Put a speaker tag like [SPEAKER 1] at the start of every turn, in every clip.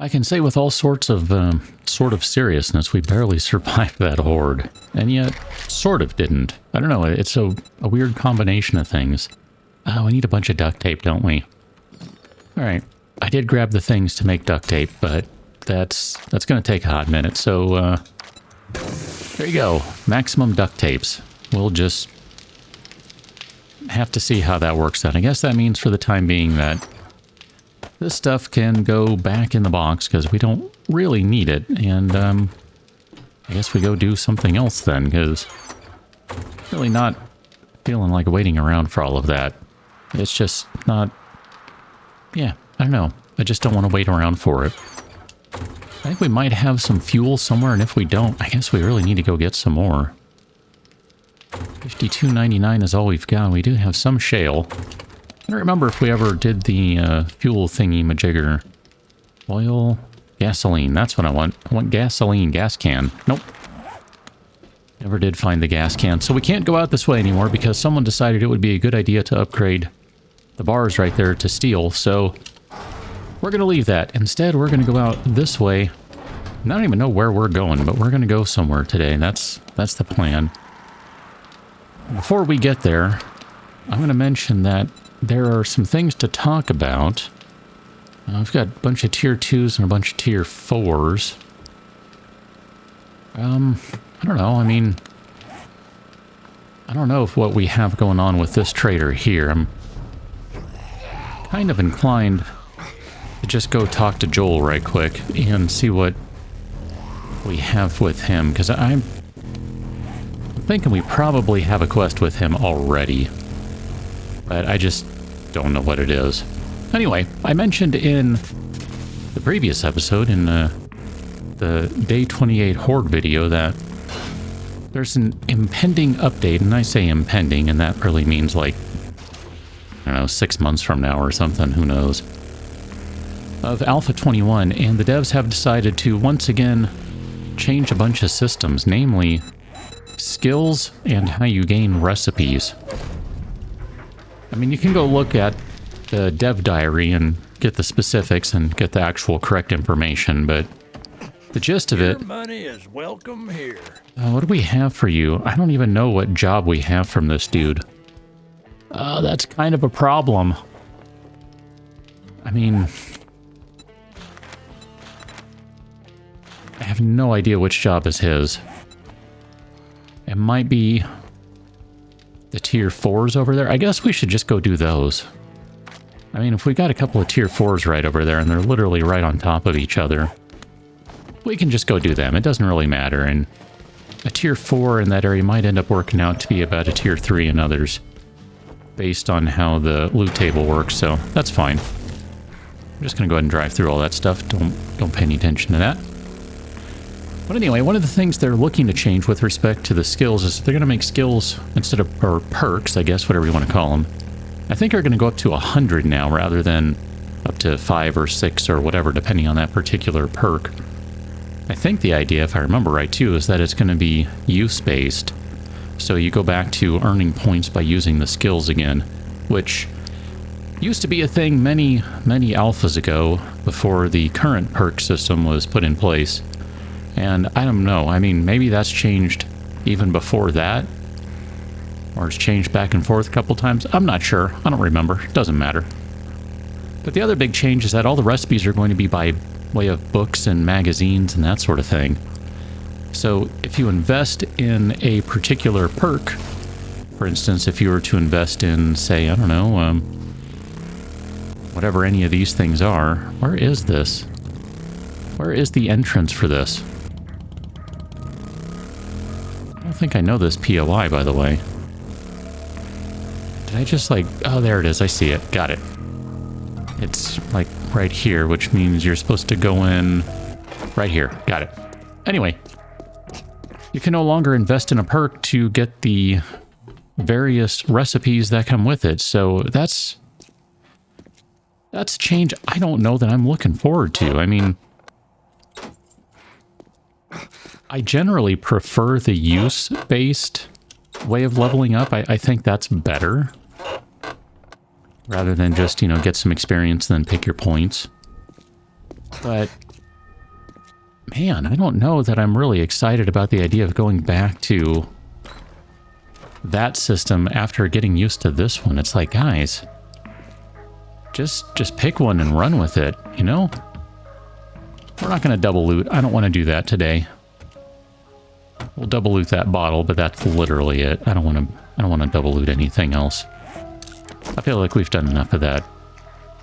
[SPEAKER 1] I can say with all sorts of sort of seriousness, we barely survived that horde, and yet sort of didn't. I don't know, it's a weird combination of things. We need a bunch of duct tape, don't we? Alright, I did grab the things to make duct tape, but that's going to take a hot minute, so there you go, maximum duct tapes. We'll just have to see how that works out. I guess that means for the time being that this stuff can go back in the box because we don't really need it, and I guess we go do something else then, because really not feeling like waiting around for all of that. It's just not, yeah, I don't know. I just don't want to wait around for it. I think we might have some fuel somewhere, and if we don't, I guess we really need to go get some more. 52.99 is all we've got. We do have some shale. I don't remember if we ever did the fuel thingy-majigger. Oil, gasoline, that's what I want. I want gasoline, gas can. Nope. Never did find the gas can. So we can't go out this way anymore because someone decided it would be a good idea to upgrade the bars right there to steel. So we're going to leave that. Instead, we're going to go out this way. I don't even know where we're going, but we're going to go somewhere today. That's the plan. Before we get there, I'm going to mention that there are some things to talk about. I've got a bunch of tier 2s and a bunch of tier 4s. I don't know. I mean, I don't know if what we have going on with this trader here. I'm kind of inclined to just go talk to Joel right quick and see what we have with him, because I'm thinking we probably have a quest with him already, but I just don't know what it is. Anyway, I mentioned in the previous episode, in the Day 28 Horde video, that there's an impending update, and I say impending, and that really means like, I don't know, 6 months from now or something, who knows, of Alpha 21, and the devs have decided to once again change a bunch of systems, namely skills and how you gain recipes. I mean, you can go look at the dev diary and get the specifics and get the actual correct information, but the gist of it...
[SPEAKER 2] Your money is welcome here.
[SPEAKER 1] What do we have for you? I don't even know what job we have from this dude. That's kind of a problem. I mean, I have no idea which job is his. It might be the tier 4s over there. I guess we should just go do those. I mean, if we got a couple of tier 4s right over there and they're literally right on top of each other, we can just go do them. It doesn't really matter. And a tier 4 in that area might end up working out to be about a tier 3 in others, based on how the loot table works, so that's fine. I'm just going to go ahead and drive through all that stuff. Don't pay any attention to that. But anyway, one of the things they're looking to change with respect to the skills is they're going to make skills instead of, or perks, I guess, whatever you want to call them. I think are going to go up to 100 now rather than up to 5 or 6 or whatever, depending on that particular perk. I think the idea, if I remember right too, is that it's going to be use-based. So you go back to earning points by using the skills again, which used to be a thing many alphas ago before the current perk system was put in place. And I don't know, I mean, maybe that's changed even before that, or it's changed back and forth a couple times. I'm not sure. I don't remember. It doesn't matter. But the other big change is that all the recipes are going to be by way of books and magazines and that sort of thing. So if you invest in a particular perk, for instance, if you were to invest in, say, I don't know, whatever any of these things are, where is this? Where is the entrance for this? I don't think I know this POI, by the way. Did I just like... Oh, there it is. I see it. Got it. It's like right here, which means you're supposed to go in right here. Got it. Anyway, you can no longer invest in a perk to get the various recipes that come with it. So that's a change I don't know that I'm looking forward to. I mean, I generally prefer the use-based way of leveling up. I think that's better, rather than just, you know, get some experience and then pick your points. But, man, I don't know that I'm really excited about the idea of going back to that system after getting used to this one. It's like, guys, just pick one and run with it, you know? We're not going to double loot. I don't want to do that today. We'll double loot that bottle, but that's literally it. I don't want to double loot anything else. I feel like we've done enough of that.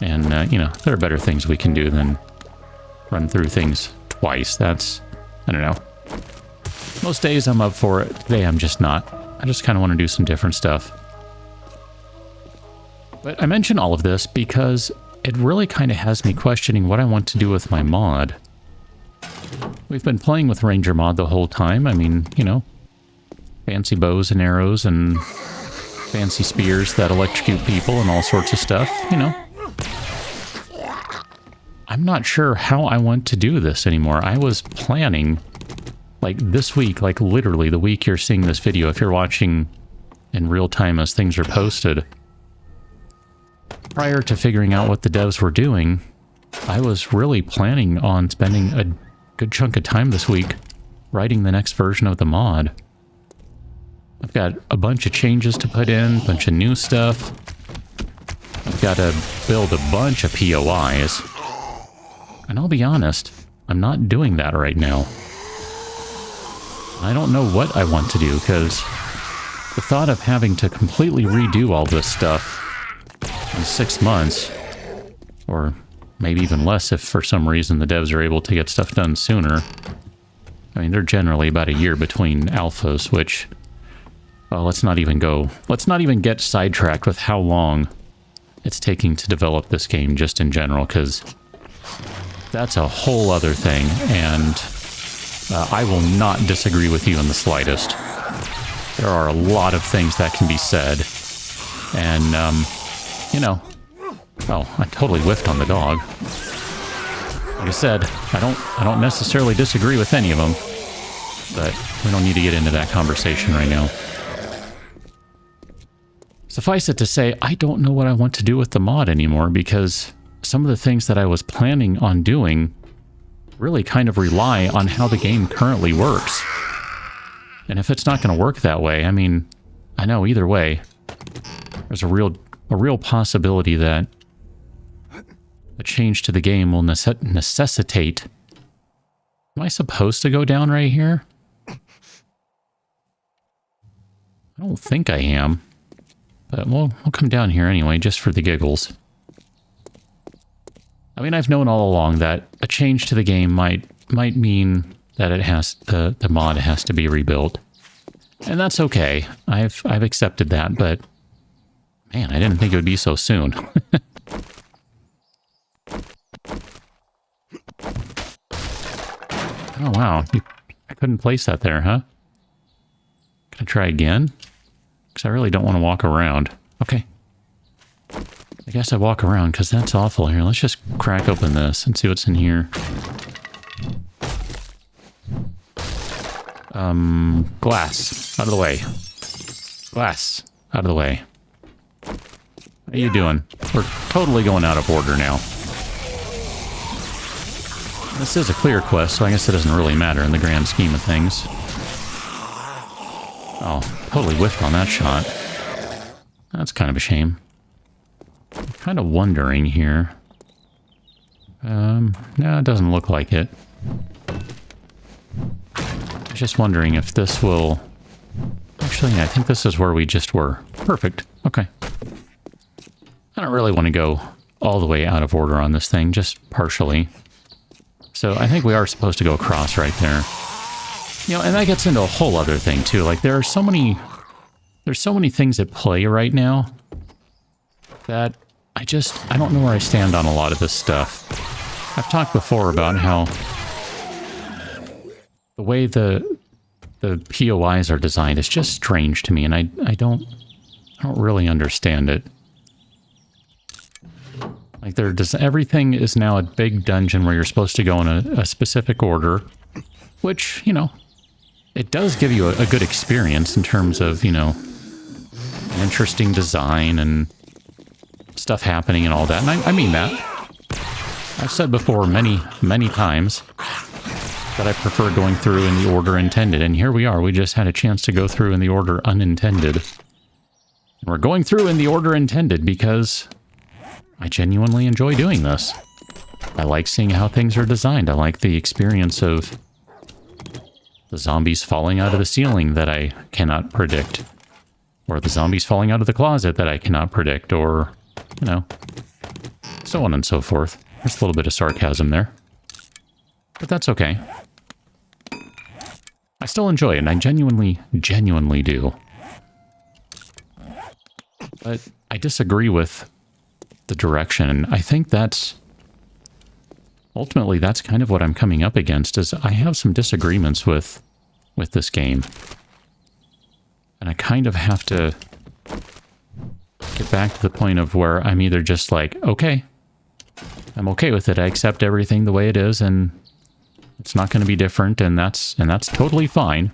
[SPEAKER 1] And, you know, there are better things we can do than run through things twice. That's, I don't know. Most days I'm up for it. Today I'm just not. I just kind of want to do some different stuff. But I mention all of this because it really kind of has me questioning what I want to do with my mod. We've been playing with RangerMod the whole time. I mean, you know, fancy bows and arrows and fancy spears that electrocute people and all sorts of stuff, you know. I'm not sure how I want to do this anymore. I was planning, like this week, like literally the week you're seeing this video, if you're watching in real time as things are posted. Prior to figuring out what the devs were doing, I was really planning on spending a good chunk of time this week writing the next version of the mod. I've got a bunch of changes to put in, a bunch of new stuff. I've got to build a bunch of POIs. And I'll be honest, I'm not doing that right now. I don't know what I want to do, because the thought of having to completely redo all this stuff in 6 months, or maybe even less if for some reason the devs are able to get stuff done sooner. I mean, they're generally about a year between alphas, which, well, let's not even get sidetracked with how long it's taking to develop this game just in general, because that's a whole other thing, and I will not disagree with you in the slightest. There are a lot of things that can be said, and, you know, oh, I totally whiffed on the dog. Like I said, I don't necessarily disagree with any of them, but we don't need to get into that conversation right now. Suffice it to say, I don't know what I want to do with the mod anymore, because some of the things that I was planning on doing really kind of rely on how the game currently works. And if it's not going to work that way, I mean, I know either way, there's a real possibility that a change to the game will necessitate... Am I supposed to go down right here? I don't think I am. But we'll come down here anyway, just for the giggles. I mean, I've known all along that a change to the game might mean that it has the mod has to be rebuilt. And that's okay. I've accepted that, but man, I didn't think it would be so soon. Oh wow, I couldn't place that there, huh? Can I try again? Because I really don't want to walk around. Okay. I guess I walk around because that's awful here. Let's just crack open this and see what's in here. Glass. Out of the way. Glass. Out of the way. How you doing? We're totally going out of order now. This is a clear quest, so I guess it doesn't really matter in the grand scheme of things. Oh, totally whiffed on that shot. That's kind of a shame. I'm kind of wondering here. No, it doesn't look like it. I was just wondering if this will... Actually, I think this is where we just were. Perfect. Okay. I don't really want to go all the way out of order on this thing, just partially. So I think we are supposed to go across right there. You know, and that gets into a whole other thing too. Like there's so many things at play right now that I don't know where I stand on a lot of this stuff. I've talked before about how the way the POIs are designed is just strange to me, and I don't really understand it. Like everything is now a big dungeon where you're supposed to go in a specific order, which, you know, it does give you a good experience in terms of, you know, an interesting design and stuff happening and all that. And I mean that. I've said before many, many times that I prefer going through in the order intended, and here we are. We just had a chance to go through in the order unintended. And we're going through in the order intended because I genuinely enjoy doing this. I like seeing how things are designed. I like the experience of the zombies falling out of the ceiling that I cannot predict. Or the zombies falling out of the closet that I cannot predict, or, you know, so on and so forth. There's a little bit of sarcasm there. But that's okay. I still enjoy it, and I genuinely do. But I disagree with the direction, and I think that's... ultimately, that's kind of what I'm coming up against, is I have some disagreements with this game. And I kind of have to get back to the point of where I'm either just like, okay, I'm okay with it. I accept everything the way it is, and it's not going to be different, and that's totally fine.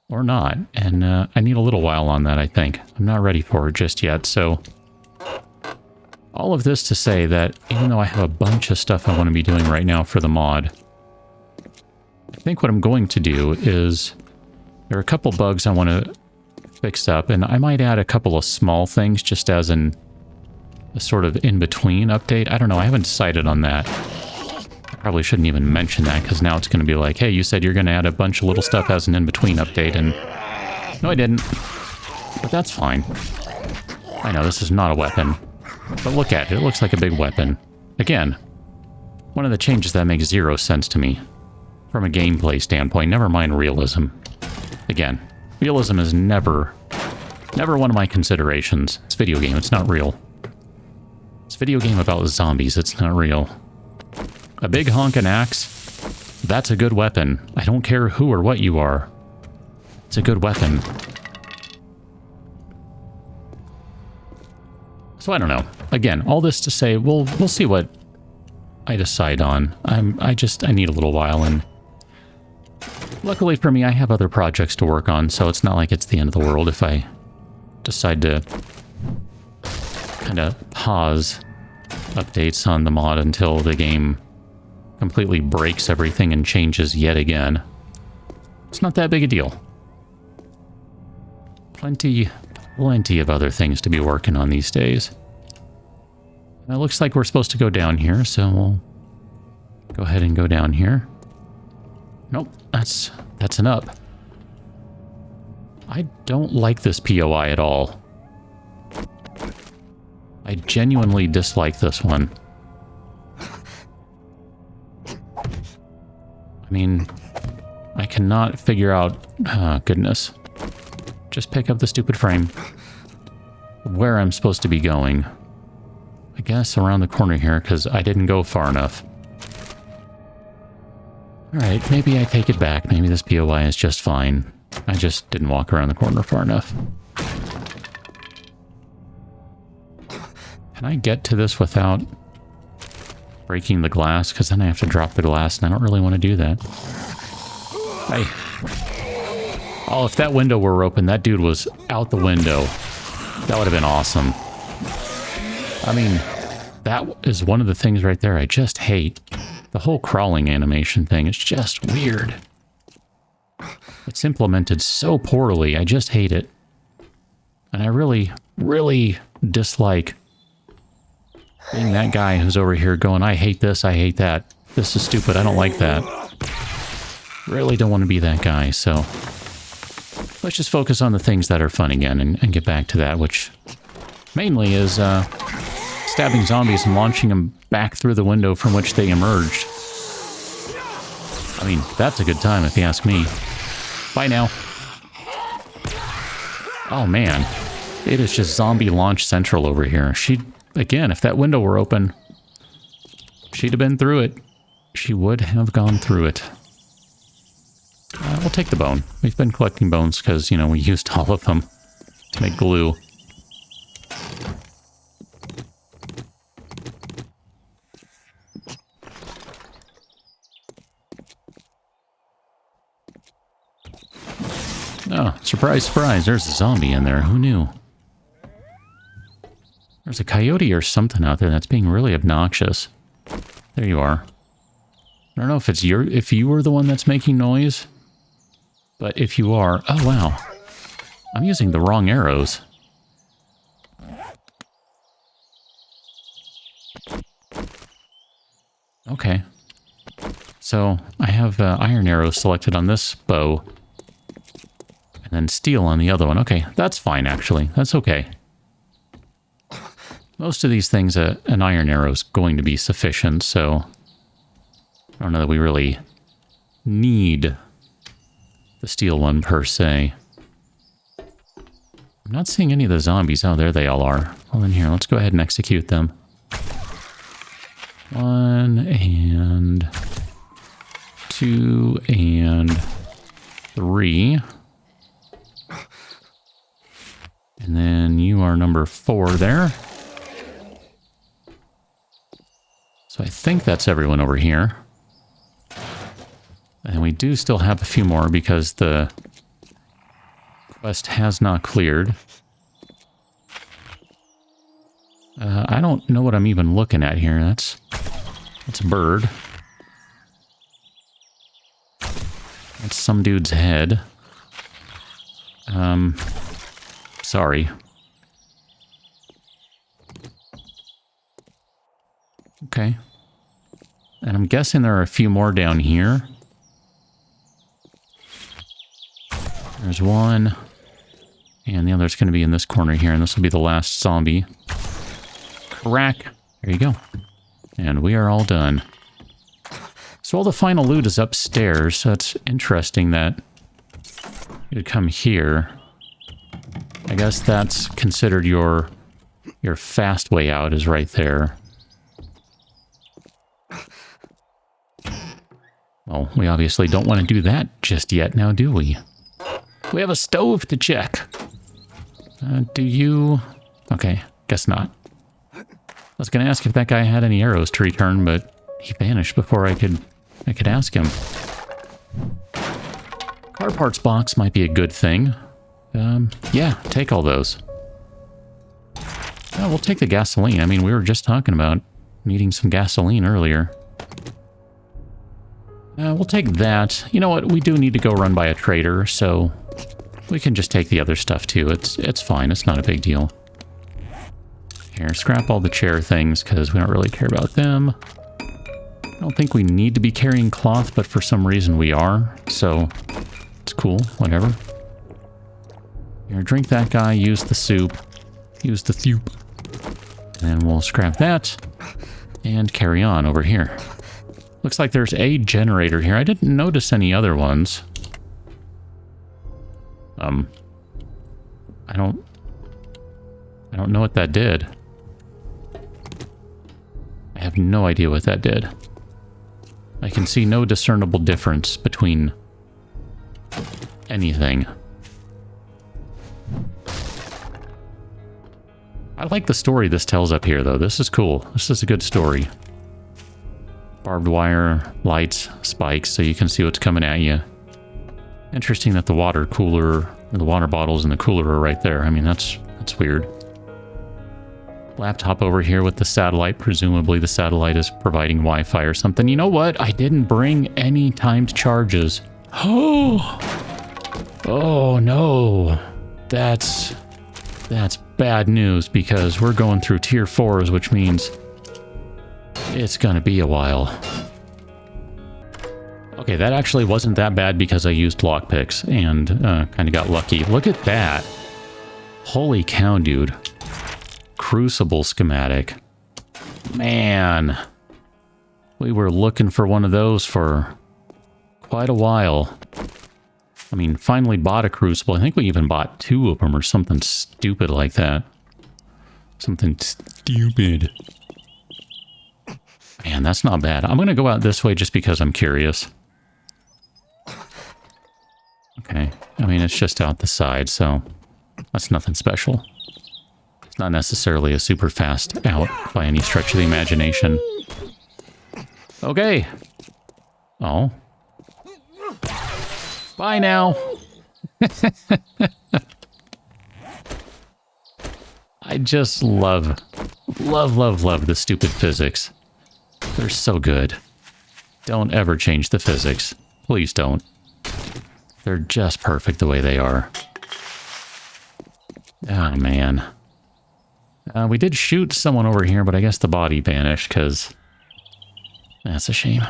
[SPEAKER 1] Or not. And I need a little while on that, I think. I'm not ready for it just yet, so... all of this to say that even though I have a bunch of stuff I want to be doing right now for the mod, I think what I'm going to do is... there are a couple bugs I want to fix up, and I might add a couple of small things just as a sort of in-between update. I don't know, I haven't decided on that. I probably shouldn't even mention that, because now it's going to be like, hey, you said you're going to add a bunch of little stuff as an in-between update, and... no, I didn't. But that's fine. I know, this is not a weapon. But look at it, it looks like a big weapon. Again, one of the changes that makes zero sense to me. From a gameplay standpoint, never mind realism. Again, realism is never one of my considerations. It's a video game, it's not real. It's a video game about zombies, it's not real. A big honkin' axe, that's a good weapon. I don't care who or what you are. It's a good weapon. So I don't know. Again, all this to say, we'll see what I decide on. I need a little while, and luckily for me, I have other projects to work on, so it's not like it's the end of the world if I decide to kind of pause updates on the mod until the game completely breaks everything and changes yet again. It's not that big a deal. Plenty of other things to be working on these days. It looks like we're supposed to go down here, so we'll go ahead and go down here. Nope, that's an up. I don't like this POI at all. I genuinely dislike this one. I mean, I cannot figure out... oh, goodness. Just pick up the stupid frame. Where I'm supposed to be going. I guess around the corner here, because I didn't go far enough. Alright, maybe I take it back. Maybe this POI is just fine. I just didn't walk around the corner far enough. Can I get to this without breaking the glass? Because then I have to drop the glass, and I don't really want to do that. Hey. Oh, if that window were open, that dude was out the window. That would have been awesome. I mean, that is one of the things right there I just hate. The whole crawling animation thing is just weird. It's implemented so poorly, I just hate it. And I really, really dislike being that guy who's over here going, I hate this, I hate that. This is stupid, I don't like that. Really don't want to be that guy, so... let's just focus on the things that are fun again and get back to that, which mainly is stabbing zombies and launching them back through the window from which they emerged. I mean, that's a good time if you ask me. Bye now. Oh man, it is just zombie launch central over here. Again, if that window were open, she'd have been through it. She would have gone through it. We'll take the bone. We've been collecting bones because, you know, we used all of them to make glue. Oh, surprise, surprise. There's a zombie in there. Who knew? There's a coyote or something out there that's being really obnoxious. There you are. I don't know if it's if you were the one that's making noise, but if you are, oh wow, I'm using the wrong arrows. Okay, so I have iron arrows selected on this bow, and then steel on the other one. Okay, that's fine actually. That's okay. Most of these things, an iron arrow is going to be sufficient, so I don't know that we really need the steel one per se. I'm not seeing any of the zombies. Oh, there they all are. Well, then here, let's go ahead and execute them. 1 and 2 and 3. And then you are number 4 there. So I think that's everyone over here. And we do still have a few more because the quest has not cleared. I don't know what I'm even looking at here. That's a bird. That's some dude's head. Sorry. Okay. And I'm guessing there are a few more down here. There's one. And the other's going to be in this corner here, and this will be the last zombie. Crack. There you go. And we are all done. So all the final loot is upstairs, so it's interesting that you'd come here. I guess that's considered your fast way out is right there. Well, we obviously don't want to do that just yet now, do we? We have a stove to check. Do you... Okay, guess not. I was going to ask if that guy had any arrows to return, but he vanished before I could ask him. Car parts box might be a good thing. Yeah, take all those. Oh, we'll take the gasoline. I mean, we were just talking about needing some gasoline earlier. We'll take that. You know what? We do need to go run by a trader, so we can just take the other stuff too. It's fine. It's not a big deal. Here, scrap all the chair things because we don't really care about them. I don't think we need to be carrying cloth, but for some reason we are, so it's cool. Whatever. Here, drink that guy. Use the soup. Use the thup. And we'll scrap that and carry on over here. Looks like there's a generator here. I didn't notice any other ones. I don't know what that did. I have no idea what that did. I can see no discernible difference between anything. I like the story this tells up here, though. This is cool. This is a good story. Barbed wire, lights, spikes, so you can see what's coming at you. Interesting that the water cooler, or the water bottles in the cooler are right there. I mean, that's weird. Laptop over here with the satellite. Presumably the satellite is providing Wi-Fi or something. You know what? I didn't bring any timed charges. Oh no. That's bad news because we're going through tier 4s, which means it's gonna be a while. Okay, that actually wasn't that bad because I used lockpicks and kind of got lucky. Look at that. Holy cow, dude. Crucible schematic. Man. We were looking for one of those for quite a while. I mean, finally bought a crucible. I think we even bought 2 of them or something stupid like that. Something stupid. Man, that's not bad. I'm going to go out this way just because I'm curious. Okay. I mean, it's just out the side, so that's nothing special. It's not necessarily a super fast out by any stretch of the imagination. Okay. Oh. Bye now. I just love the stupid physics. They're so good. Don't ever change the physics. Please don't. They're just perfect the way they are. Oh, man. We did shoot someone over here, but I guess the body vanished, because... That's a shame.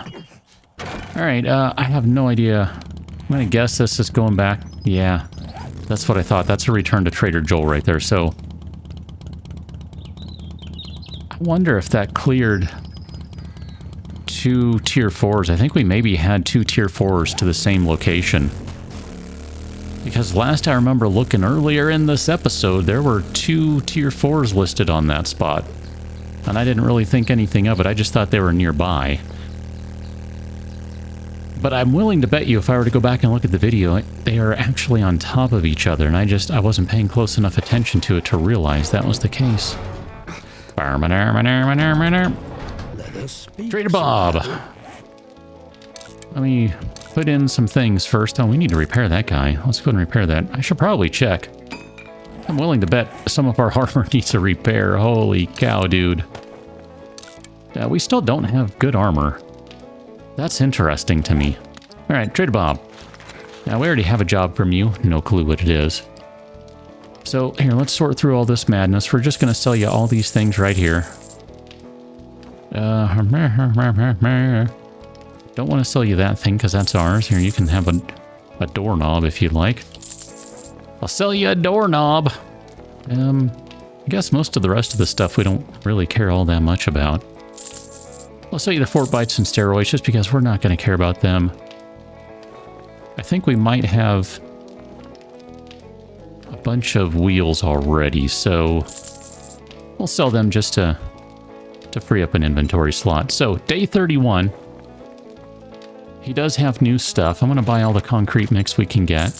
[SPEAKER 1] Alright, I have no idea. I'm gonna guess this is going back. Yeah, that's what I thought. That's a return to Trader Joel right there, so... I wonder if that cleared 2 tier 4s. I think we maybe had 2 tier 4s to the same location. Because last I remember looking earlier in this episode, there were 2 tier 4s listed on that spot. And I didn't really think anything of it, I just thought they were nearby. But I'm willing to bet you if I were to go back and look at the video, they are actually on top of each other, and I wasn't paying close enough attention to it to realize that was the case. Trader Bob! Let me put in some things first. Oh, we need to repair that guy. Let's go and repair that. I should probably check. I'm willing to bet some of our armor needs a repair. Holy cow, dude. We still don't have good armor. That's interesting to me. Alright, Trader Bob. Now, we already have a job from you. No clue what it is. So, here, let's sort through all this madness. We're just going to sell you all these things right here. Don't want to sell you that thing because that's ours. Here, you can have a doorknob if you'd like. I'll sell you a doorknob. I guess most of the rest of the stuff we don't really care all that much about. I'll sell you the fort bites and steroids just because we're not going to care about them. I think we might have a bunch of wheels already, so we'll sell them just to free up an inventory slot. So, day 31. He does have new stuff. I'm going to buy all the concrete mix we can get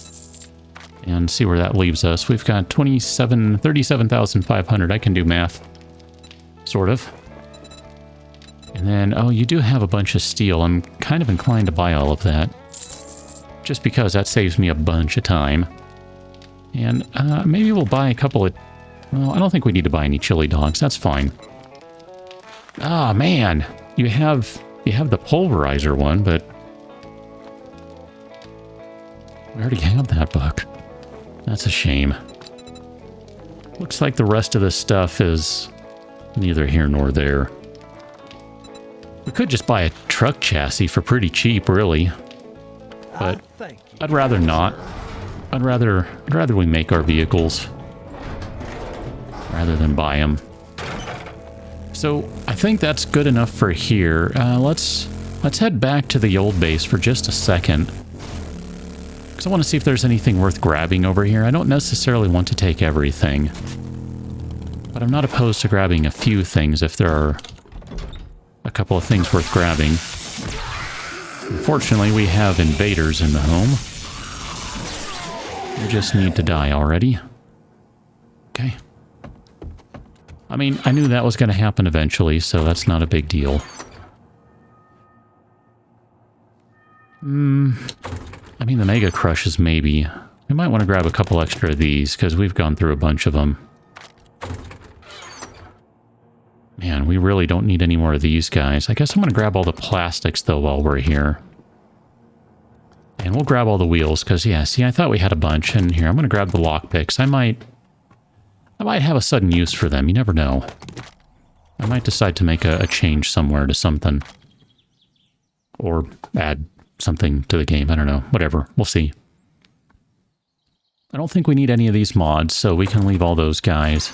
[SPEAKER 1] and see where that leaves us. We've got 37,500. I can do math. Sort of. And then, oh, you do have a bunch of steel. I'm kind of inclined to buy all of that. Just because that saves me a bunch of time. And maybe we'll buy a couple of... Well, I don't think we need to buy any chili dogs. That's fine. Ah, man. You have the pulverizer one, but... we already have that book. That's a shame. Looks like the rest of this stuff is neither here nor there. We could just buy a truck chassis for pretty cheap, really. But I'd rather not. I'd rather we make our vehicles rather than buy them. So I think that's good enough for here. Let's head back to the old base for just a second. Because I want to see if there's anything worth grabbing over here. I don't necessarily want to take everything. But I'm not opposed to grabbing a few things if there are a couple of things worth grabbing. Unfortunately, we have invaders in the home. They just need to die already. Okay. I mean, I knew that was going to happen eventually, so that's not a big deal. I mean, the Mega Crushes, maybe. We might want to grab a couple extra of these, because we've gone through a bunch of them. Man, we really don't need any more of these guys. I guess I'm going to grab all the plastics, though, while we're here. And we'll grab all the wheels, because, yeah, see, I thought we had a bunch. And here, I'm going to grab the lockpicks. I might have a sudden use for them. You never know. I might decide to make a change somewhere to something. Or add something to the game. I don't know. Whatever. We'll see. I don't think we need any of these mods, so we can leave all those guys.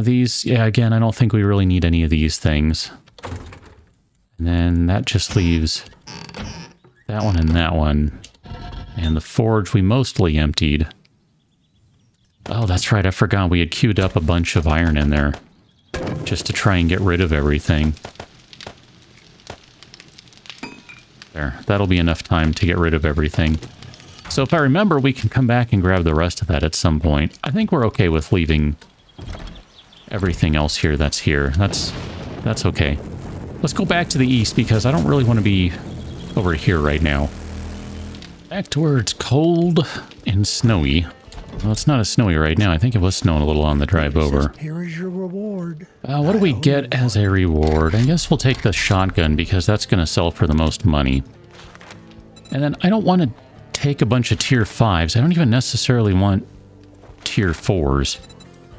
[SPEAKER 1] These, yeah, again, I don't think we really need any of these things. And then that just leaves that one and that one. And the forge we mostly emptied. Oh, that's right, I forgot we had queued up a bunch of iron in there. Just to try and get rid of everything. There, that'll be enough time to get rid of everything. So if I remember, we can come back and grab the rest of that at some point. I think we're okay with leaving everything else here that's here. That's okay. Let's go back to the east because I don't really want to be over here right now. Back to where it's cold and snowy. Well, it's not as snowy right now. I think it was snowing a little on the drive over.
[SPEAKER 2] Here is your reward. reward.
[SPEAKER 1] What do we get as a reward? I guess we'll take the shotgun because that's going to sell for the most money. And then I don't want to take a bunch of tier 5s. I don't even necessarily want tier 4s.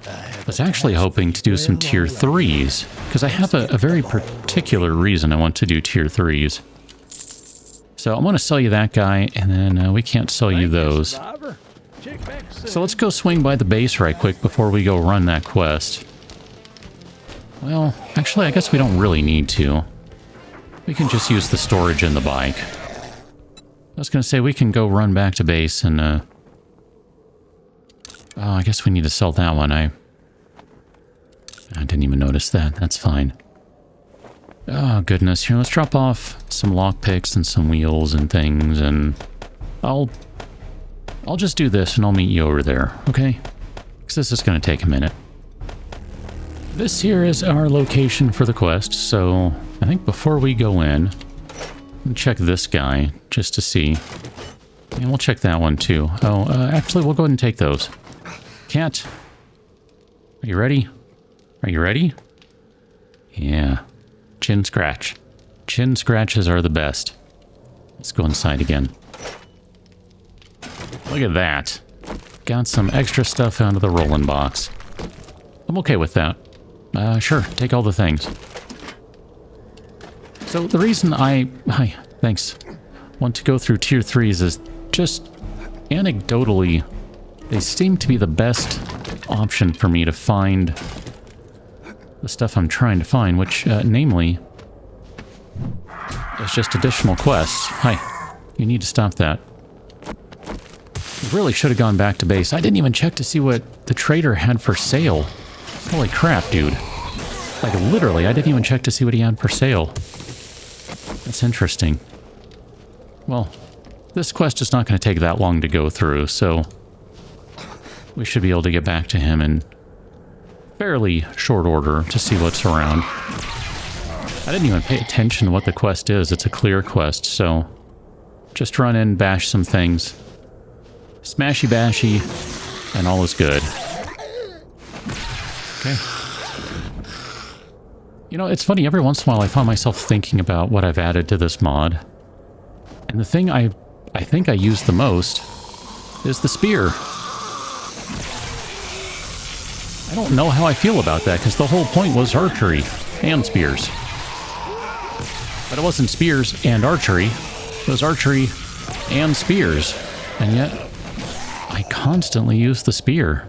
[SPEAKER 1] I was actually hoping to do some tier 3s because I have a very particular reason I want to do tier 3s. So I'm going to sell you that guy, and then we can't sell you those. So let's go swing by the base right quick before we go run that quest. Well, actually, I guess we don't really need to. We can just use the storage in the bike. I was going to say we can go run back to base and... Oh, I guess we need to sell that one. I didn't even notice that. That's fine. Oh, goodness. Here, let's drop off some lockpicks and some wheels and things, and I'll just do this and I'll meet you over there, okay? Because this is going to take a minute. This here is our location for the quest, so I think before we go in, we'll check this guy just to see. And we'll check that one too. Oh, actually, we'll go ahead and take those. Cat, are you ready? Are you ready? Yeah. Chin scratch. Chin scratches are the best. Let's go inside again. Look at that. Got some extra stuff out of the rolling box. I'm okay with that. Sure, take all the things. So the reason thanks, want to go through tier 3s is just anecdotally, they seem to be the best option for me to find the stuff I'm trying to find, which, namely, is just additional quests. Hi, you need to stop that. Really should have gone back to base. I didn't even check to see what the trader had for sale. Holy crap, dude. Like, literally, I didn't even check to see what he had for sale. That's interesting. Well, this quest is not going to take that long to go through, so we should be able to get back to him in fairly short order to see what's around. I didn't even pay attention to what the quest is. It's a clear quest, so just run in, bash some things. Smashy bashy, and all is good. Okay. You know, it's funny, every once in a while I find myself thinking about what I've added to this mod. And the thing I think I use the most is the spear. I don't know how I feel about that, because the whole point was archery and spears. But it wasn't spears and archery. It was archery and spears. And yet, I constantly use the spear.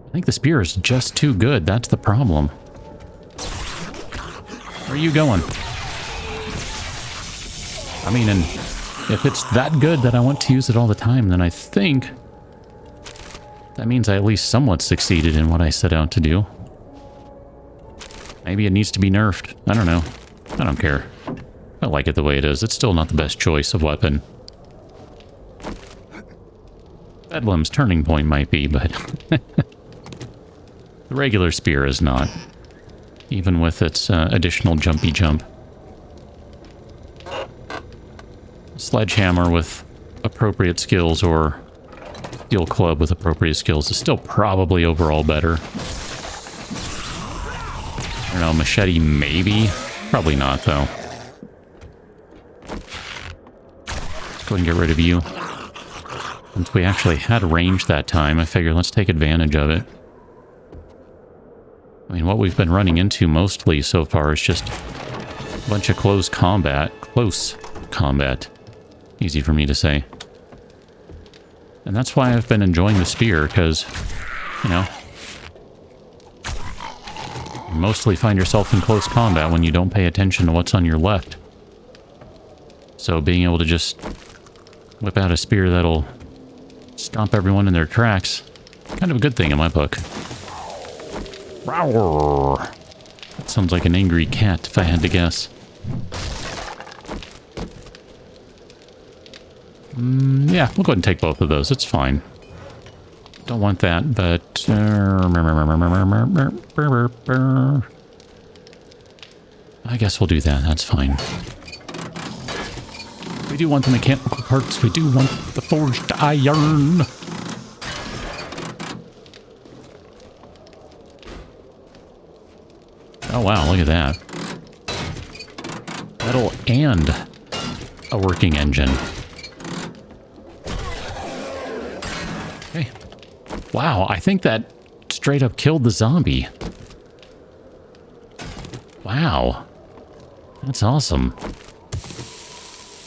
[SPEAKER 1] I think the spear is just too good. That's the problem. Where are you going? I mean, and if it's that good that I want to use it all the time, then I think that means I at least somewhat succeeded in what I set out to do. Maybe it needs to be nerfed. I don't know. I don't care. I like it the way it is. It's still not the best choice of weapon. Bedlam's turning point might be, but the regular spear is not. Even with its additional jumpy jump. Sledgehammer with appropriate skills or steel club with appropriate skills is still probably overall better. I don't know, machete maybe? Probably not, though. Let's go ahead and get rid of you. Since we actually had range that time, I figured let's take advantage of it. I mean, what we've been running into mostly so far is just a bunch of close combat. Close combat. Easy for me to say. And that's why I've been enjoying the spear, because, you know, you mostly find yourself in close combat when you don't pay attention to what's on your left. So being able to just whip out a spear that'll stomp everyone in their tracks, kind of a good thing in my book. Rawr. That sounds like an angry cat, if I had to guess. Yeah, we'll go ahead and take both of those. It's fine. Don't want that, but... I guess we'll do that. That's fine. We do want the mechanical parts. We do want the forged iron. Oh wow, look at that. Metal and a working engine. Okay. Wow, I think that straight up killed the zombie. Wow. That's awesome.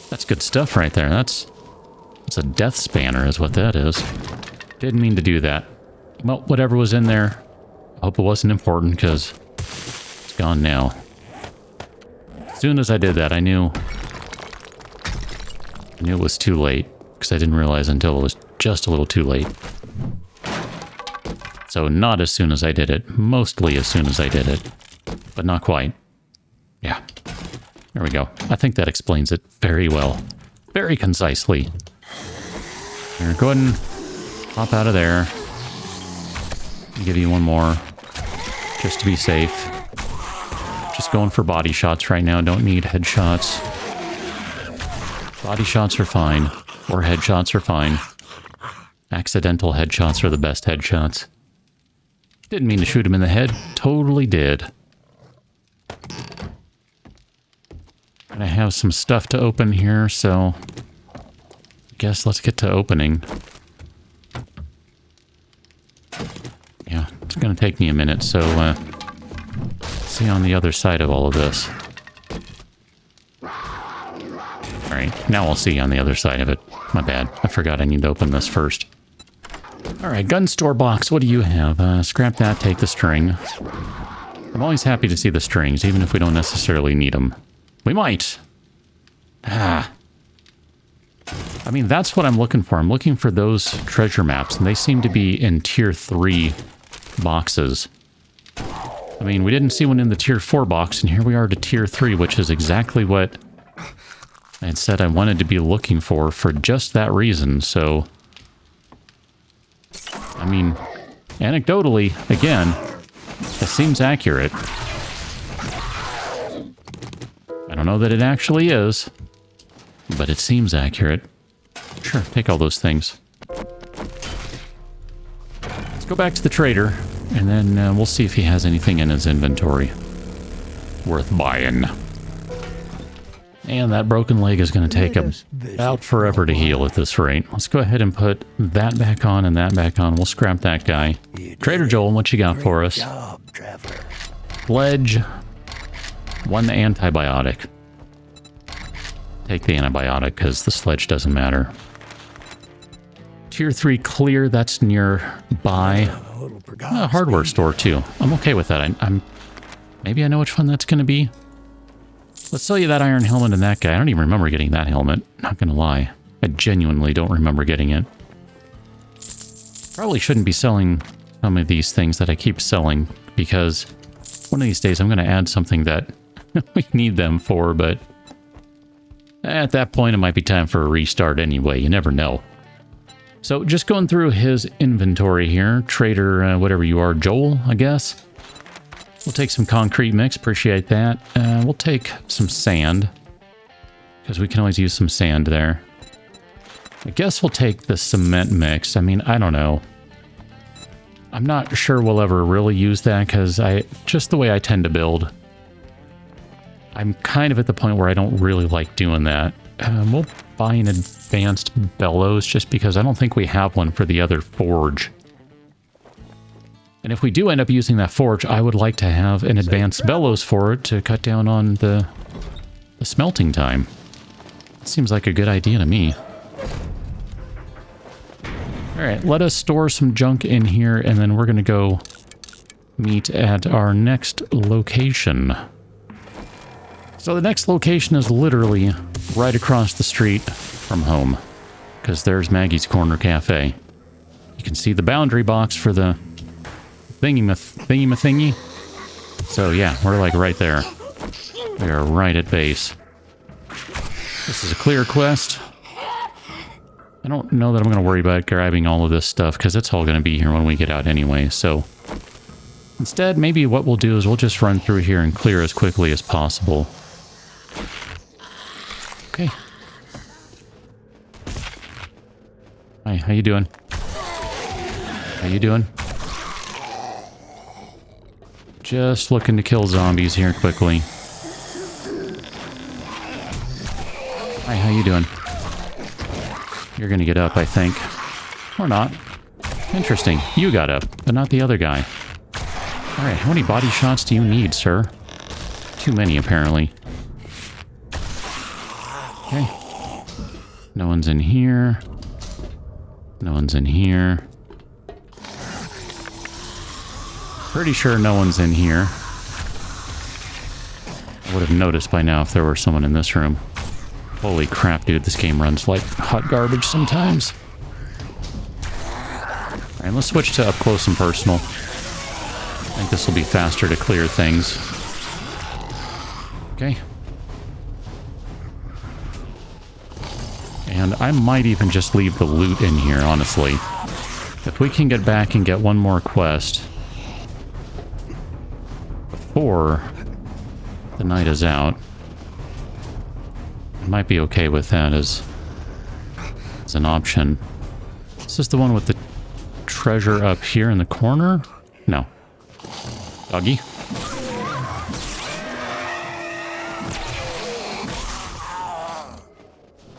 [SPEAKER 1] That's good stuff right there. That's a death spanner is what that is. Didn't mean to do that. Well, whatever was in there, I hope it wasn't important because it's gone now. As soon as I did that, I knew it was too late because I didn't realize until it was just a little too late. So not as soon as I did it, mostly as soon as I did it, but not quite. Yeah, there we go. I think that explains it very well, very concisely. Here, go ahead and hop out of there. I'll give you one more, just to be safe. Just going for body shots right now, don't need headshots. Body shots are fine, or headshots are fine. Accidental headshots are the best headshots. Didn't mean to shoot him in the head, totally did. And I have some stuff to open here, so I guess let's get to opening. Yeah, it's gonna take me a minute, so see on the other side of all of this. Alright, now we'll see on the other side of it. My bad, I forgot I need to open this first. Alright, gun store box, what do you have? Scrap that, take the string. I'm always happy to see the strings, even if we don't necessarily need them. We might! I mean, that's what I'm looking for. I'm looking for those treasure maps, and they seem to be in Tier 3 boxes. I mean, we didn't see one in the Tier 4 box, and here we are to Tier 3, which is exactly what I had said I wanted to be looking for just that reason, so... I mean, anecdotally, again, it seems accurate. I don't know that it actually is, but it seems accurate. Sure, take all those things. Let's go back to the trader, and then we'll see if he has anything in his inventory worth buying. And that broken leg is going to take about forever to heal at this rate. Let's go ahead and put that back on and that back on. We'll scrap that guy. Trader Joel, what you got for us? Pledge. One antibiotic. Take the antibiotic because the sledge doesn't matter. Tier 3 clear, that's nearby. A hardware store too. I'm okay with that. Maybe I know which one that's going to be. Let's sell you that iron helmet and that guy. I don't even remember getting that helmet. Not gonna lie. I genuinely don't remember getting it. Probably shouldn't be selling some of these things that I keep selling, because one of these days I'm gonna add something that we need them for, but at that point it might be time for a restart anyway. You never know. So just going through his inventory here. Trader, whatever you are, Joel, I guess. We'll take some concrete mix, appreciate that. We'll take some sand, because we can always use some sand there. I guess we'll take the cement mix. I mean, I don't know. I'm not sure we'll ever really use that, because just the way I tend to build, I'm kind of at the point where I don't really like doing that. We'll buy an advanced bellows, just because I don't think we have one for the other forge. And if we do end up using that forge, I would like to have an advanced bellows for it to cut down on the smelting time. Seems like a good idea to me. Alright, let us store some junk in here, and then we're going to go meet at our next location. So the next location is literally right across the street from home, because there's Maggie's Corner Cafe. You can see the boundary box for the thingy. So yeah, we're like right there. We are right at base. This is a clear quest. I don't know that I'm going to worry about grabbing all of this stuff, because it's all going to be here when we get out anyway. So instead, maybe what we'll do is we'll just run through here and clear as quickly as possible. Okay. Hi, how you doing? How you doing? Just looking to kill zombies here quickly. Hi, how you doing? You're gonna get up, I think. Or not. Interesting. You got up, but not the other guy. Alright, how many body shots do you need, sir? Too many, apparently. Okay. No one's in here. No one's in here. Pretty sure no one's in here. I would have noticed by now if there were someone in this room. Holy crap, dude, this game runs like hot garbage sometimes. Alright, let's switch to up close and personal. I think this will be faster to clear things. Okay. And I might even just leave the loot in here, honestly. If we can get back and get one more quest before the night is out, I might be okay with that as an option. This is the one with the treasure up here in the corner? No. Doggy?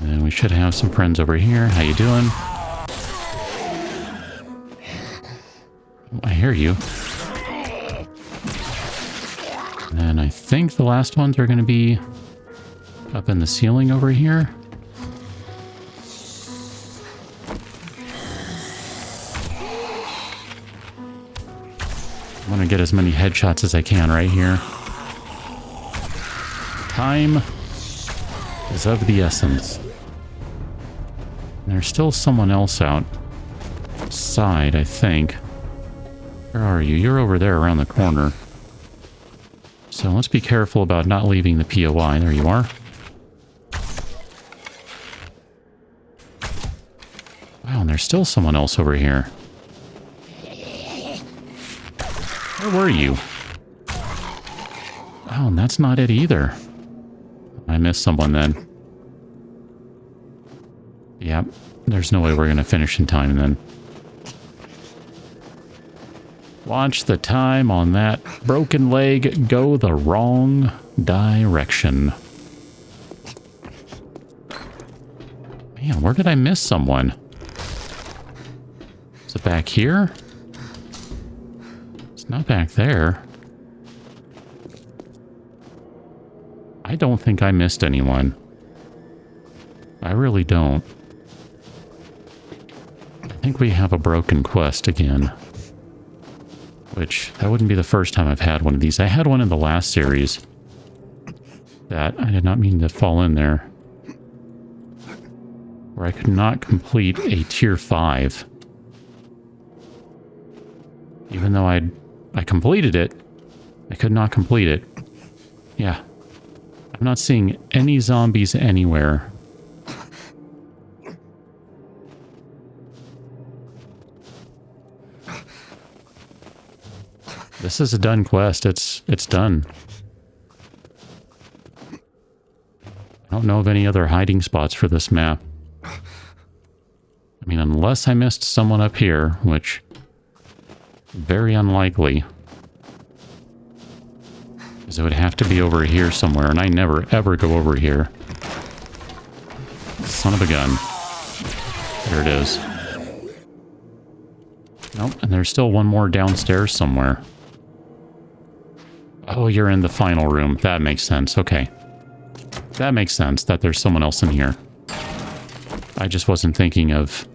[SPEAKER 1] And we should have some friends over here. How you doing? I hear you. And I think the last ones are going to be up in the ceiling over here. I want to get as many headshots as I can right here. Time is of the essence. There's still someone else outside, I think. Where are you? You're over there around the corner. So let's be careful about not leaving the POI. There you are. Wow, and there's still someone else over here. Where were you? Oh, and that's not it either. I missed someone then. Yep, there's no way we're going to finish in time then. Watch the time on that broken leg go the wrong direction. Man, where did I miss someone? Is it back here? It's not back there. I don't think I missed anyone. I really don't. I think we have a broken quest again. Which, that wouldn't be the first time I've had one of these. I had one in the last series. That I did not mean to fall in there. Where I could not complete a tier 5. Even though I completed it, I could not complete it. Yeah. I'm not seeing any zombies anywhere. This is a done quest. It's done. I don't know of any other hiding spots for this map. I mean, unless I missed someone up here, which... very unlikely. Because it would have to be over here somewhere, and I never, ever go over here. Son of a gun. There it is. Nope, and there's still one more downstairs somewhere. Oh, you're in the final room. That makes sense. Okay. That makes sense, that there's someone else in here. I just wasn't thinking of...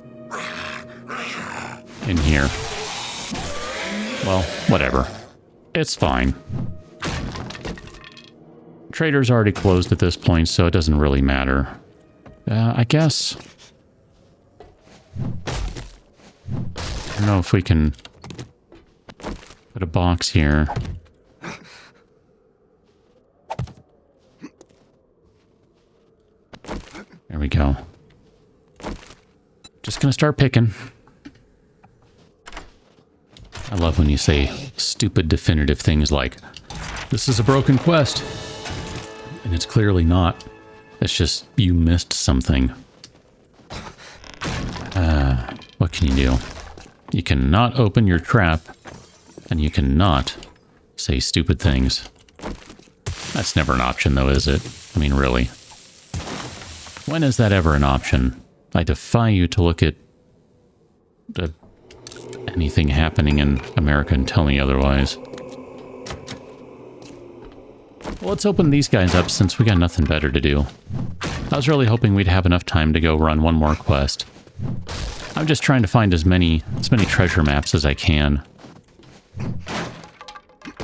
[SPEAKER 1] in here. Well, whatever. It's fine. Trader's already closed at this point, so it doesn't really matter. I guess... I don't know if we can... put a box here. There we go. Just gonna start picking. I love when you say stupid definitive things like, this is a broken quest. And it's clearly not. It's just you missed something. What can you do? You cannot open your trap, and you cannot say stupid things. That's never an option, though, is it? I mean, really. When is that ever an option? I defy you to look at anything happening in America and tell me otherwise. Well, let's open these guys up since we got nothing better to do. I was really hoping we'd have enough time to go run one more quest. I'm just trying to find as many treasure maps as I can.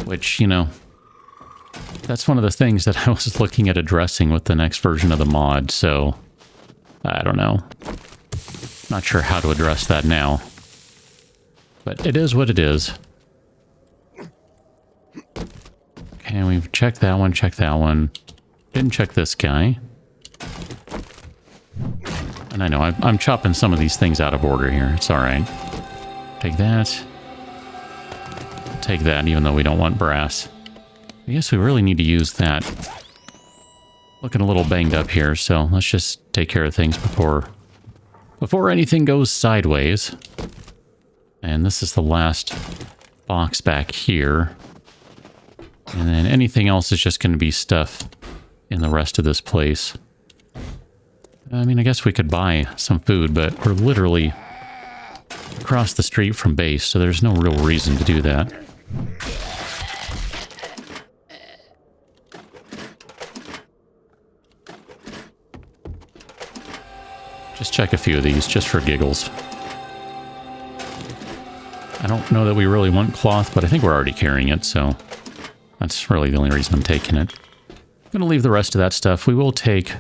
[SPEAKER 1] Which, you know, that's one of the things that I was looking at addressing with the next version of the mod, so I don't know. Not sure how to address that now. But it is what it is. Okay, we've checked that one, checked that one. Didn't check this guy. And I know, I'm chopping some of these things out of order here. It's alright. Take that. Take that, even though we don't want brass. I guess we really need to use that. Looking a little banged up here, so let's just take care of things before anything goes sideways. And this is the last box back here. And then anything else is just going to be stuff in the rest of this place. I mean, I guess we could buy some food, but we're literally across the street from base, so there's no real reason to do that. Just check a few of these, just for giggles. I don't know that we really want cloth, but I think we're already carrying it, so that's really the only reason I'm taking it. I'm going to leave the rest of that stuff. We will take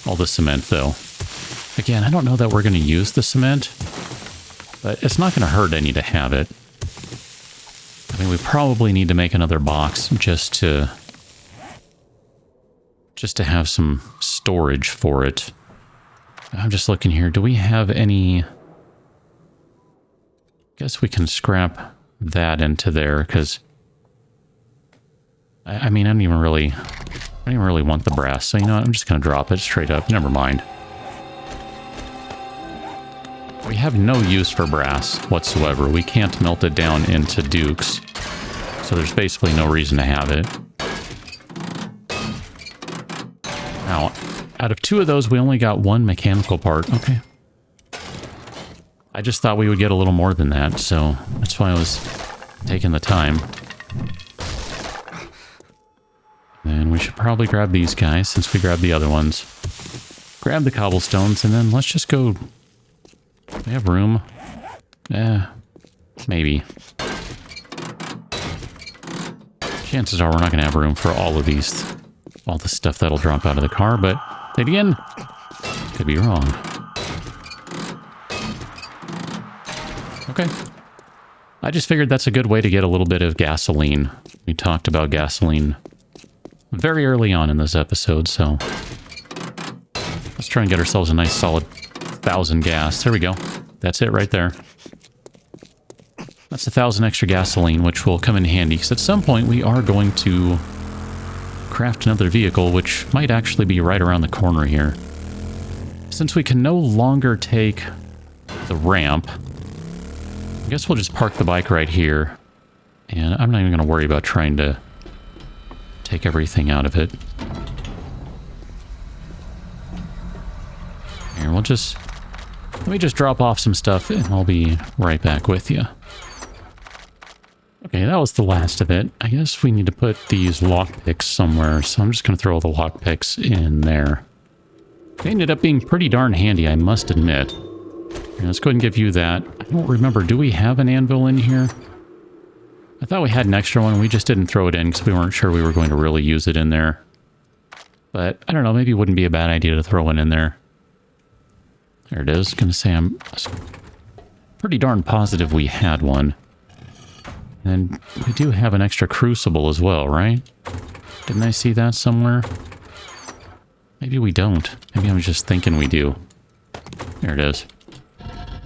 [SPEAKER 1] all the cement, though. Again, I don't know that we're going to use the cement, but it's not going to hurt any to have it. I mean, we probably need to make another box just to have some storage for it. I'm just looking here. Do we have any... Guess we can scrap that into there, because... I mean, I don't even really want the brass, so you know what? I'm just going to drop it straight up. Never mind. We have no use for brass whatsoever. We can't melt it down into dukes, so there's basically no reason to have it. Now, out of 2 of those, we only got 1 mechanical part. Okay. I just thought we would get a little more than that, so that's why I was taking the time. And we should probably grab these guys since we grabbed the other ones. Grab the cobblestones, and then let's just go... We have room. Maybe. Chances are we're not going to have room for all of these, all the stuff that'll drop out of the car, but then again, could be wrong. Okay. I just figured that's a good way to get a little bit of gasoline. We talked about gasoline very early on in this episode, so let's try and get ourselves a nice solid 1,000 gas. There we go. That's it right there. That's 1,000 extra gasoline, which will come in handy, because at some point we are going to craft another vehicle, which might actually be right around the corner here. Since we can no longer take the ramp, I guess we'll just park the bike right here, and I'm not even going to worry about trying to take everything out of it. Here, let me just drop off some stuff and I'll be right back with you. Okay, that was the last of it. I guess we need to put these lockpicks somewhere, so I'm just going to throw all the lockpicks in there. They ended up being pretty darn handy, I must admit. Here, let's go ahead and give you that. I don't remember, do we have an anvil in here? I thought we had an extra one, we just didn't throw it in because we weren't sure we were going to really use it in there. But, I don't know, maybe it wouldn't be a bad idea to throw one in there. There it is. Gonna say I'm pretty darn positive we had one. And we do have an extra crucible as well, right? Didn't I see that somewhere? Maybe we don't. Maybe I'm just thinking we do. There it is.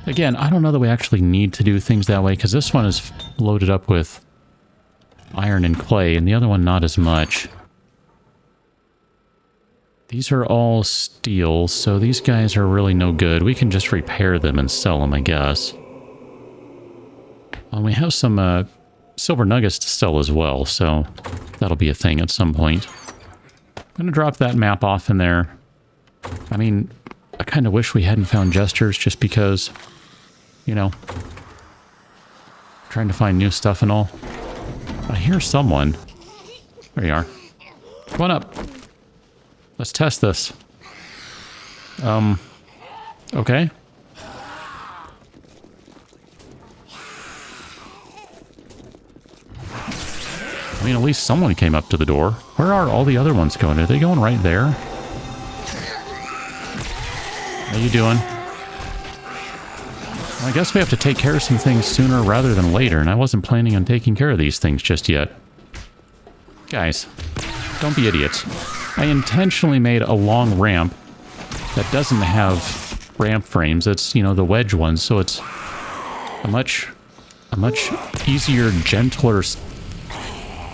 [SPEAKER 1] Again, I don't know that we actually need to do things that way, because this one is loaded up with iron and clay, and the other one not as much. These are all steel, so these guys are really no good. We can just repair them and sell them, I guess. We have some silver nuggets to sell as well, so that'll be a thing at some point. I'm gonna drop that map off in there. I mean, I kind of wish we hadn't found jesters just because, you know, trying to find new stuff and all. I hear someone. There you are. Come on up. Let's test this. Okay. I mean, at least someone came up to the door. Where are all the other ones going? Are they going right there? How you doing? Well, I guess we have to take care of some things sooner rather than later, and I wasn't planning on taking care of these things just yet. Guys, don't be idiots. I intentionally made a long ramp that doesn't have ramp frames. It's, you know, the wedge ones, so it's a much easier, gentler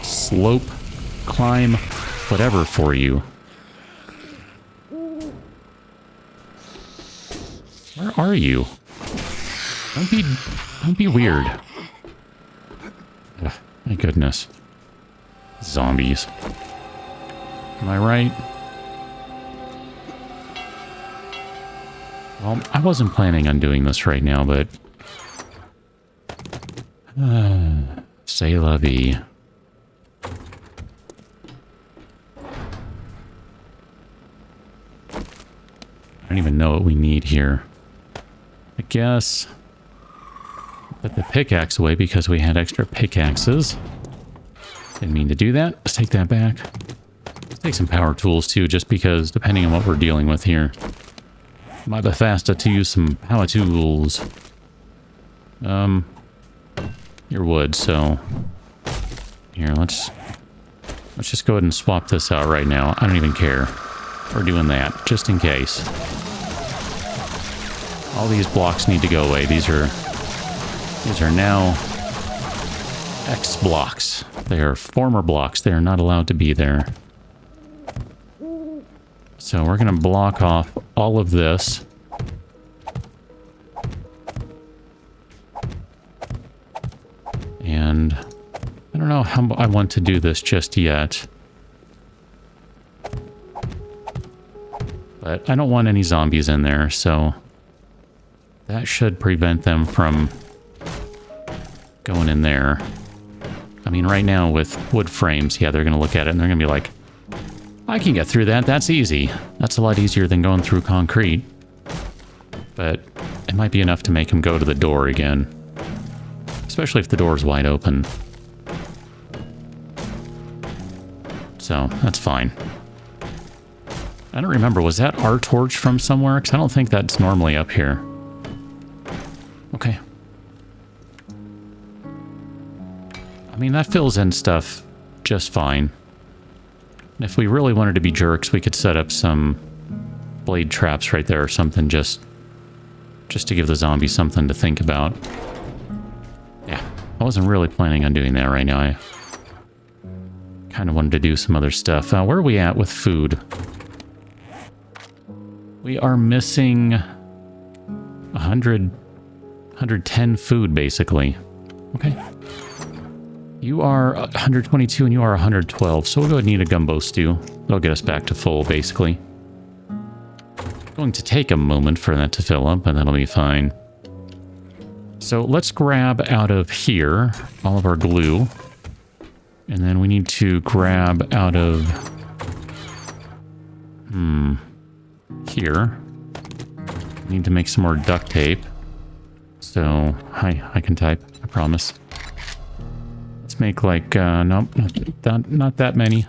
[SPEAKER 1] slope, climb, whatever for you. Where are you? Don't be weird. Ugh, my goodness. Zombies. Am I right? Well, I wasn't planning on doing this right now, but... c'est la vie. I don't even know what we need here. I guess... put the pickaxe away because we had extra pickaxes. Didn't mean to do that. Let's take that back. Let's take some power tools too, just because depending on what we're dealing with here. Might be faster to use some power tools. Your wood, so... here, let's just go ahead and swap this out right now. I don't even care. We're doing that, just in case. All these blocks need to go away. These are now X blocks. They are former blocks. They are not allowed to be there. So we're going to block off all of this. And I don't know how I want to do this just yet. But I don't want any zombies in there, so that should prevent them from going in there. I mean, right now with wood frames, yeah, they're going to look at it and they're going to be like, I can get through that. That's easy. That's a lot easier than going through concrete. But it might be enough to make them go to the door again. Especially if the door is wide open. So, that's fine. I don't remember, was that our torch from somewhere? Because I don't think that's normally up here. Okay. I mean, that fills in stuff just fine. And if we really wanted to be jerks, we could set up some blade traps right there or something just to give the zombies something to think about. Yeah, I wasn't really planning on doing that right now. I kind of wanted to do some other stuff. Where are we at with food? We are missing 110 food, basically. Okay. You are 122 and you are 112, so we'll go ahead and eat a gumbo stew. That'll get us back to full, basically. Going to take a moment for that to fill up, but that'll be fine. So let's grab out of here all of our glue. And then we need to grab out of... here. We need to make some more duct tape. So, I can type, I promise. Let's make like, nope, not that many.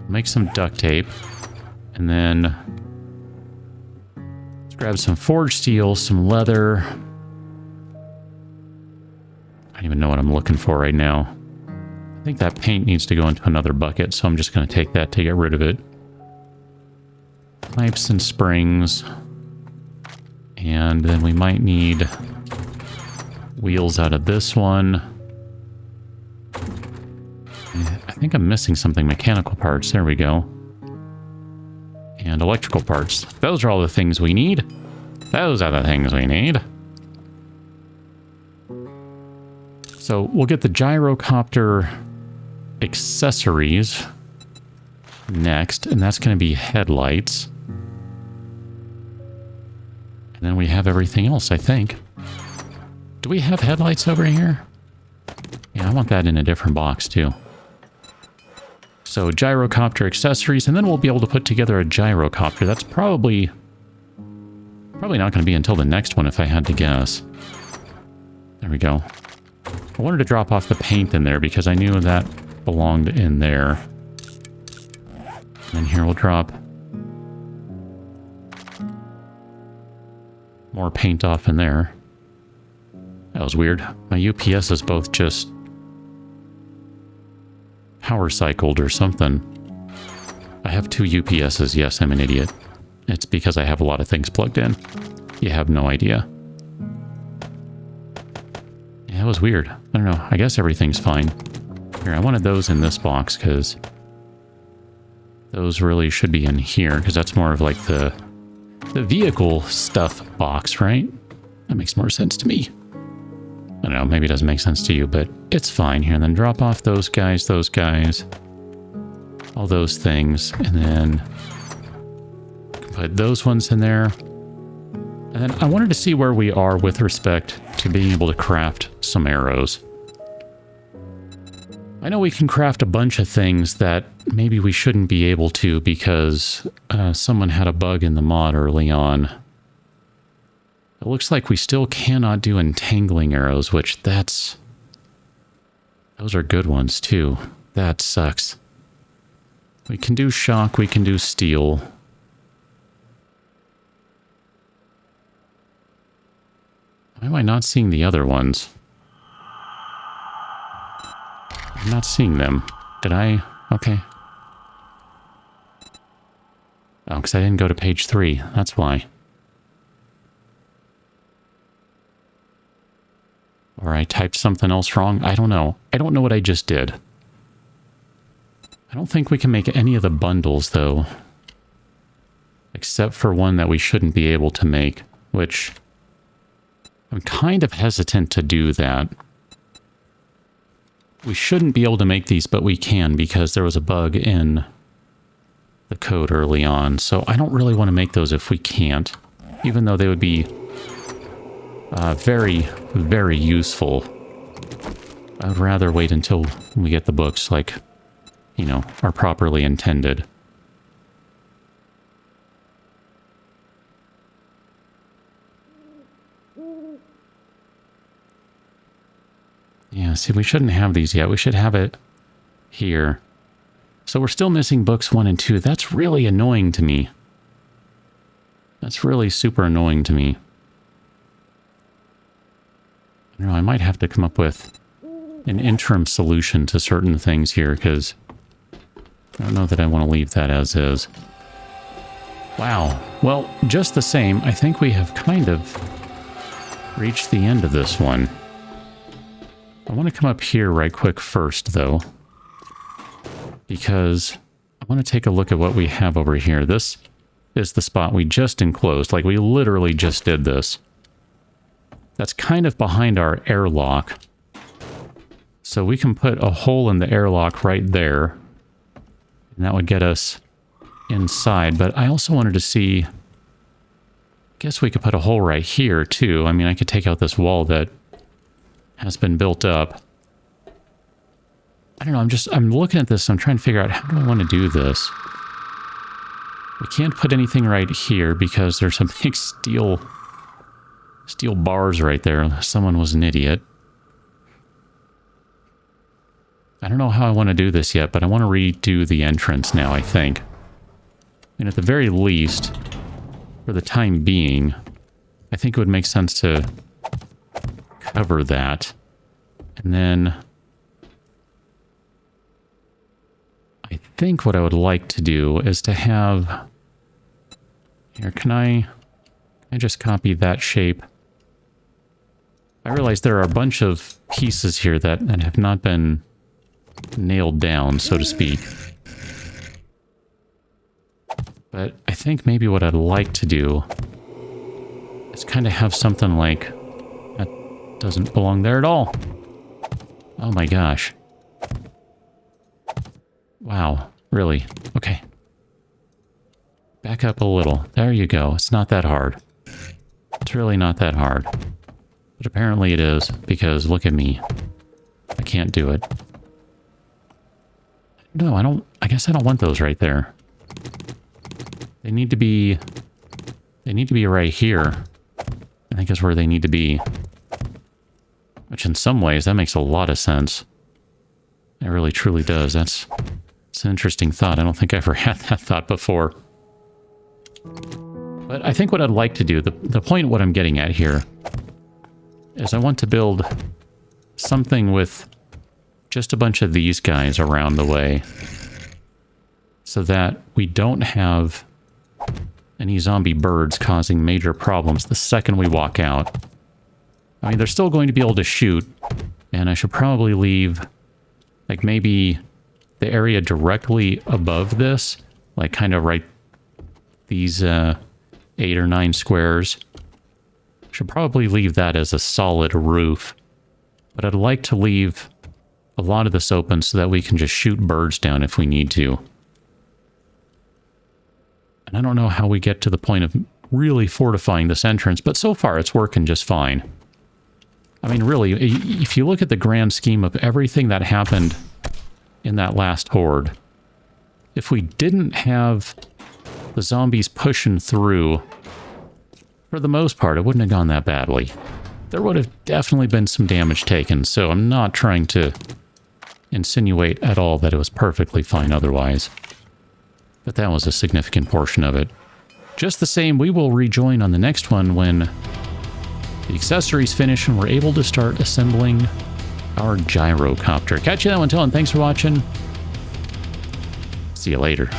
[SPEAKER 1] Make some duct tape. And then let's grab some forged steel, some leather. I don't even know what I'm looking for right now. I think that paint needs to go into another bucket, so I'm just going to take that to get rid of it. Pipes and springs. And then we might need wheels out of this one. I think I'm missing something. Mechanical parts. There we go. And electrical parts. Those are all the things we need. Those are the things we need. So we'll get the gyrocopter accessories next, and that's going to be headlights. And then we have everything else, I think. Do we have headlights over here? Yeah, I want that in a different box too. So gyrocopter accessories, and then we'll be able to put together a gyrocopter. That's probably not going to be until the next one if I had to guess. There we go. I wanted to drop off the paint in there because I knew that belonged in there. And then here we'll drop more paint off in there. That was weird. My UPS is both just power cycled or something. I have 2 UPSs. Yes, I'm an idiot. It's because I have a lot of things plugged in. You have no idea. Yeah, it was weird. I don't know. I guess everything's fine. Here, I wanted those in this box because those really should be in here because that's more of like the vehicle stuff box, right? That makes more sense to me. I don't know, maybe it doesn't make sense to you, but it's fine here. And then drop off those guys, all those things, and then put those ones in there. And then I wanted to see where we are with respect to being able to craft some arrows. I know we can craft a bunch of things that maybe we shouldn't be able to because someone had a bug in the mod early on. It looks like we still cannot do entangling arrows, which those are good ones too. That sucks. We can do shock, we can do steel. Why am I not seeing the other ones? I'm not seeing them. Did I? Okay. Oh, because I didn't go to page 3. That's why. Or I typed something else wrong. I don't know. I don't know what I just did. I don't think we can make any of the bundles, though. Except for one that we shouldn't be able to make, which I'm kind of hesitant to do that. We shouldn't be able to make these, but we can because there was a bug in the code early on. So I don't really want to make those if we can't, even though they would be very, very useful. I would rather wait until we get the books, like, you know, are properly intended. Yeah, see, we shouldn't have these yet. We should have it here. So we're still missing books 1 and 2. That's really annoying to me. That's really super annoying to me. I don't know, I might have to come up with an interim solution to certain things here, because I don't know that I want to leave that as is. Wow. Well, just the same, I think we have kind of reached the end of this one. I want to come up here right quick first, though, because I want to take a look at what we have over here. This is the spot we just enclosed. Like, we literally just did this. That's kind of behind our airlock. So we can put a hole in the airlock right there. And that would get us inside. But I also wanted to see... I guess we could put a hole right here, too. I mean, I could take out this wall that has been built up. I don't know, I'm looking at this, I'm trying to figure out how do I want to do this. We can't put anything right here because there's some big steel bars right there. Someone was an idiot. I don't know how I want to do this yet, but I want to redo the entrance now, I think. And at the very least, for the time being, I think it would make sense to cover that. And then I think what I would like to do is to have... Here, can I just copy that shape? I realize there are a bunch of pieces here that have not been nailed down, so to speak. But I think maybe what I'd like to do is kind of have something like... That doesn't belong there at all. Oh my gosh. Wow, really? Okay. Back up a little. There you go. It's not that hard. It's really not that hard. But apparently it is, because look at me. I can't do it. No, I don't... I guess I don't want those right there. They need to be... They need to be right here. I think is where they need to be. Which in some ways, that makes a lot of sense. It really truly does. That's an interesting thought. I don't think I ever had that thought before. But I think what I'd like to do, the point what I'm getting at here, is I want to build something with just a bunch of these guys around the way. So that we don't have any zombie birds causing major problems the second we walk out. I mean, they're still going to be able to shoot, and I should probably leave, like, maybe the area directly above this, like, kind of right these 8 or 9 squares. Should probably leave that as a solid roof, but I'd like to leave a lot of this open so that we can just shoot birds down if we need to. And I don't know how we get to the point of really fortifying this entrance, but so far it's working just fine. I mean, really, if you look at the grand scheme of everything that happened in that last horde, if we didn't have the zombies pushing through, for the most part, it wouldn't have gone that badly. There would have definitely been some damage taken, so I'm not trying to insinuate at all that it was perfectly fine otherwise. But that was a significant portion of it. Just the same, we will rejoin on the next one when the accessories finish and we're able to start assembling our gyrocopter. Catch you then until, and thanks for watching. See you later.